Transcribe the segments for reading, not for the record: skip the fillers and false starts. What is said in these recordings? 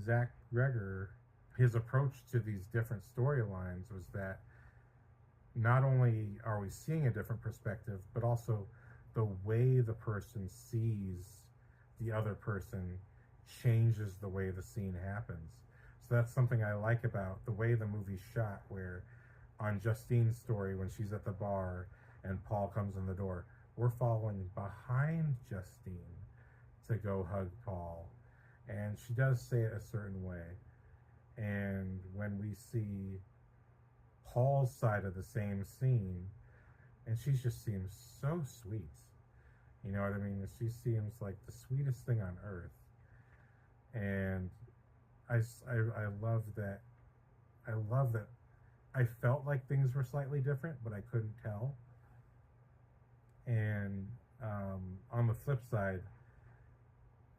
Zach Greger, his approach to these different storylines was that not only are we seeing a different perspective, but also the way the person sees the other person changes the way the scene happens. So that's something I like about the way the movie's shot, where on Justine's story, when she's at the bar and Paul comes in the door, we're following behind Justine to go hug Paul. And she does say it a certain way. And when we see Paul's side of the same scene, and she just seems so sweet. You know what I mean? She seems like the sweetest thing on earth. And I love that. I love that. I felt like things were slightly different, but I couldn't tell. And on the flip side,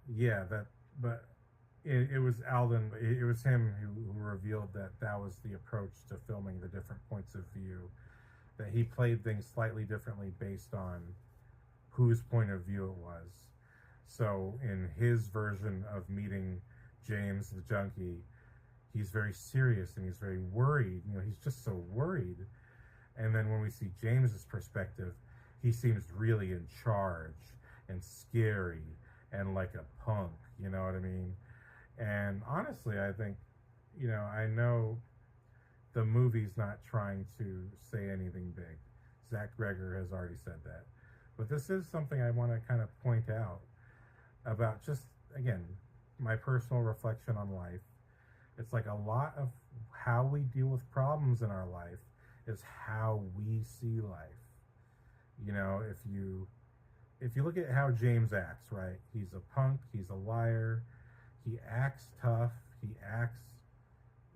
yeah, but it was Alden, it was him who revealed that that was the approach to filming the different points of view, that he played things slightly differently based on whose point of view it was. So in his version of meeting James the junkie, he's very serious and he's very worried. You know, he's just so worried. And then when we see James's perspective, he seems really in charge and scary and like a punk, you know what I mean? And honestly, I think, you know, I know the movie's not trying to say anything big. Zach Greger has already said that. But this is something I want to kind of point out about just, again, my personal reflection on life. It's like a lot of how we deal with problems in our life is how we see life. You know, if you look at how James acts, right? He's a punk, he's a liar, he acts tough, he acts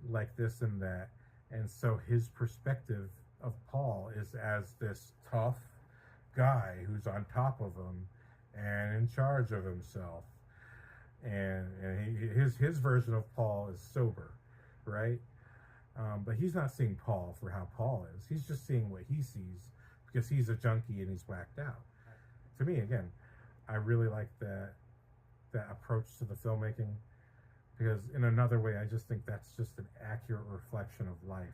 like this and that. And so his perspective of Paul is as this tough guy who's on top of him and in charge of himself. And his version of Paul is sober, right? But he's not seeing Paul for how Paul is. He's just seeing what he sees because he's a junkie and he's whacked out. To me, again, I really like that approach to the filmmaking, because in another way, I just think that's just an accurate reflection of life.